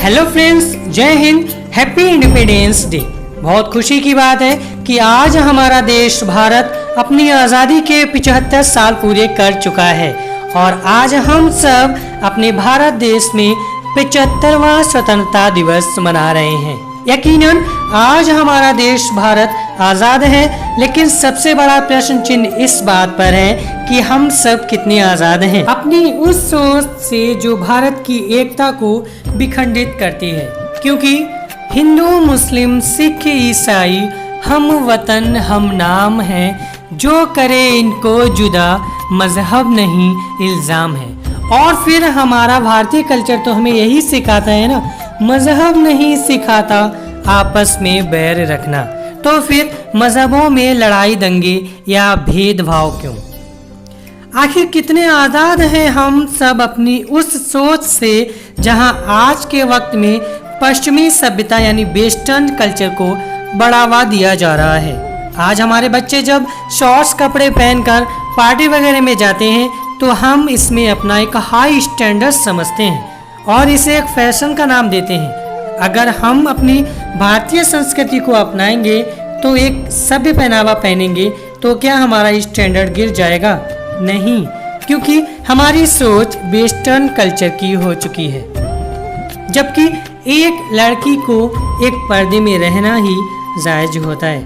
Hello friends, जय Hind, happy independence day. बहुत खुशी की बात है कि आज हमारा देश भारत अपनी आज़ादी के 75 साल पूरे कर चुका है और आज हम सब अपने भारत देश में 75वां स्वतंत्रता दिवस मना रहे हैं। यकीनन आज हमारा देश भारत आज़ाद है, लेकिन सबसे बड़ा प्रश्न चिन्ह इस बात पर है कि हम सब कितने आज़ाद हैं अपनी उस सोच से जो भारत की एकता को विखंडित करती है। क्योंकि हिंदू, मुस्लिम, सिख, ईसाई हम वतन हम नाम हैं, जो करे इनको जुदा मजहब नहीं इल्ज़ाम है। और फिर हमारा भारतीय कल्चर तो हमें यही सिखाता है ना, मजहब नहीं सिखाता आपस में बैर रखना, तो फिर मजहबों में लड़ाई दंगे या भेदभाव क्यों? आखिर कितने आज़ाद हैं हम सब अपनी उस सोच से जहां आज के वक्त में पश्चिमी सभ्यता यानी वेस्टर्न कल्चर को बढ़ावा दिया जा रहा है। आज हमारे बच्चे जब शॉर्ट्स कपड़े पहनकर पार्टी वगैरह में जाते हैं तो हम इसमें अपना एक हाई स्टैंडर्ड समझते हैं और इसे एक फैशन का नाम देते हैं। अगर हम अपनी भारतीय संस्कृति को अपनाएंगे तो एक सभ्य पहनावा पहनेंगे तो क्या हमारा स्टैंडर्ड गिर जाएगा? नहीं, क्योंकि हमारी सोच वेस्टर्न कल्चर की हो चुकी है। जबकि एक लड़की को एक पर्दे में रहना ही जायज होता है।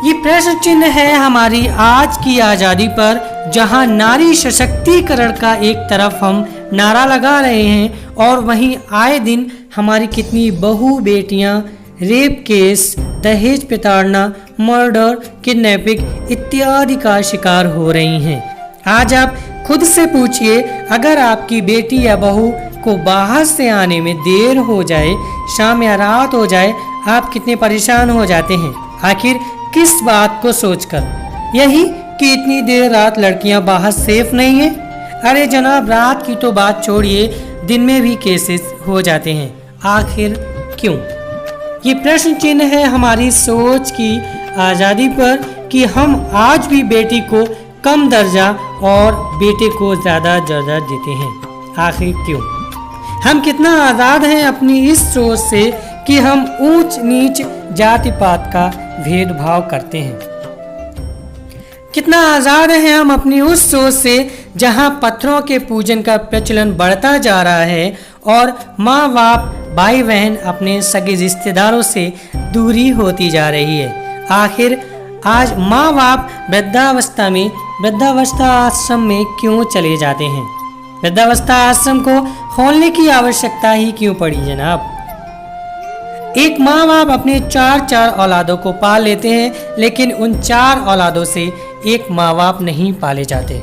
ये प्रश्न चिन्ह है हमारी आज की आज़ादी पर, जहां नारी सशक्तिकरण का एक तरफ हम नारा लगा रहे हैं और वहीं आए दिन हमारी कितनी बहू बेटियां रेप केस, दहेज प्रताड़ना, मर्डर, किडनैपिंग इत्यादि का शिकार हो रही हैं। आज आप खुद से पूछिए, अगर आपकी बेटी या बहू को बाहर से आने में देर हो जाए, शाम या रात हो जाए, आप कितने परेशान हो जाते हैं। आखिर किस बात को सोचकर? यही कि इतनी देर रात लड़कियां बाहर सेफ नहीं है। अरे जनाब, रात की तो बात छोड़िए, दिन में भी केसेस हो जाते हैं। आखिर क्यों? ये प्रश्न चिन्ह है हमारी सोच की आज़ादी पर कि हम आज भी बेटी को कम दर्जा और बेटे को ज़्यादा दर्जा देते हैं। आखिर क्यों? हम कितना आज़ाद हैं अपनी इस सोच से कि हम ऊंच नीच जाति पात का भेदभाव करते हैं। कितना आज़ाद हैं हम अपनी उस सोच से जहां पत्थरों के पूजन का प्रचलन बढ़ता जा रहा है और माँ बाप, भाई बहन अपने सगे रिश्तेदारों से दूरी होती जा रही है। आखिर आज माँ बाप वृद्धावस्था आश्रम में क्यों चले जाते हैं? वृद्धावस्था आश्रम को खोलने की आवश्यकता ही क्यों पड़ी जनाब? एक माँ बाप अपने चार औलादों को पाल लेते हैं, लेकिन उन 4 औलादों से एक माँ बाप नहीं पाले जाते।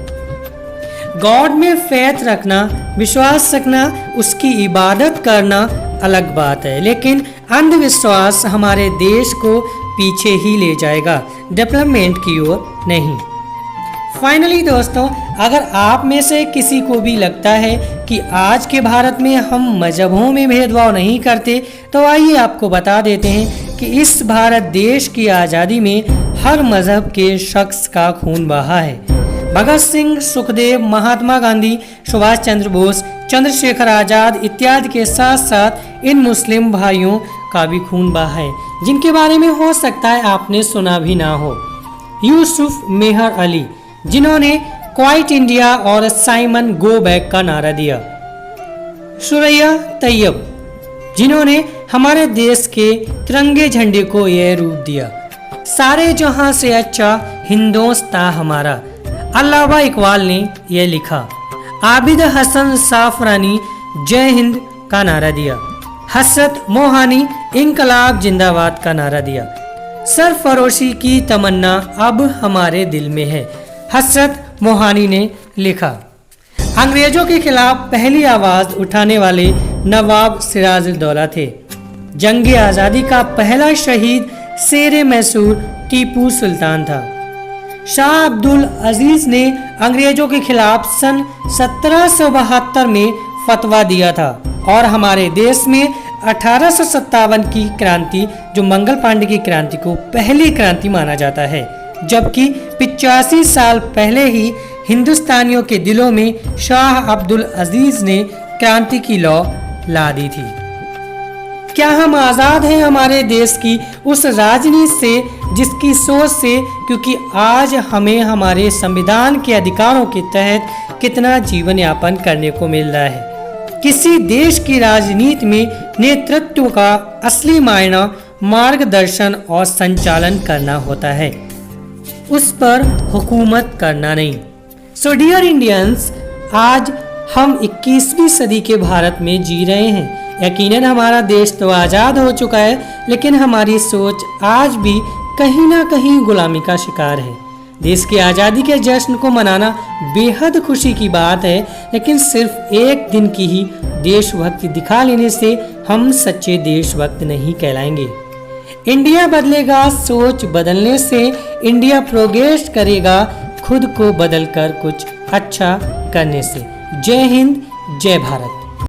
गॉड में फेथ रखना, विश्वास रखना, उसकी इबादत करना अलग बात है, लेकिन अंधविश्वास हमारे देश को पीछे ही ले जाएगा, डेवलपमेंट की ओर नहीं। फाइनली दोस्तों, अगर आप में से किसी को भी लगता है कि आज के भारत में हम मजहबों में भेदभाव नहीं करते, तो आइए आपको बता देते हैं कि इस भारत देश की आज़ादी में हर मजहब के शख्स का खून बहा है। भगत सिंह, सुखदेव, महात्मा गांधी, सुभाष चंद्र बोस, चंद्रशेखर आज़ाद इत्यादि के साथ साथ इन मुस्लिम भाइयों का भी खून बहा है, जिनके बारे में हो सकता है आपने सुना भी ना हो। यूसुफ मेहर अली, जिन्होंने क्वाइट इंडिया और साइमन गो बैक का नारा दिया। सुरैया तैयब, जिन्होंने हमारे देश के तिरंगे झंडे को यह रूप दिया। सारे जहां से अच्छा हिंदुस्तान हमारा, अल्लामा इकबाल ने यह लिखा। आबिद हसन साफरानी जय हिंद का नारा दिया। हसरत मोहानी इनकलाब जिंदाबाद का नारा दिया। सरफरोशी की तमन्ना अब हमारे दिल में है, हसरत मोहानी ने लिखा। अंग्रेजों के खिलाफ पहली आवाज उठाने वाले नवाब सिराजुद्दौला थे। जंग आज़ादी का पहला शहीद शेर मैसूर टीपू सुल्तान था। शाह अब्दुल अजीज ने अंग्रेजों के खिलाफ सन 1772 में फतवा दिया था और हमारे देश में 1857 की क्रांति, जो मंगल पांडे की क्रांति को पहली क्रांति माना जाता है, जबकि 85 साल पहले ही हिंदुस्तानियों के दिलों में शाह अब्दुल अजीज ने क्रांति की लौ ला दी थी। क्या हम आज़ाद हैं हमारे देश की उस राजनीति से जिसकी सोच से, क्योंकि आज हमें हमारे संविधान के अधिकारों के तहत कितना जीवन यापन करने को मिल रहा है। किसी देश की राजनीति में नेतृत्व का असली मायना मार्गदर्शन और संचालन करना होता है, उस पर हुकूमत करना नहीं। सो डियर इंडियंस, आज हम 21वीं सदी के भारत में जी रहे हैं। यकीनन हमारा देश तो आज़ाद हो चुका है, लेकिन हमारी सोच आज भी कहीं ना कहीं गुलामी का शिकार है। देश की आज़ादी के जश्न को मनाना बेहद खुशी की बात है, लेकिन सिर्फ एक दिन की ही देशभक्ति दिखा लेने से हम सच्चे देशभक्त नहीं कहलाएंगे। इंडिया बदलेगा सोच बदलने से, इंडिया प्रोग्रेस करेगा खुद को बदलकर कुछ अच्छा करने से। जय हिंद, जय भारत।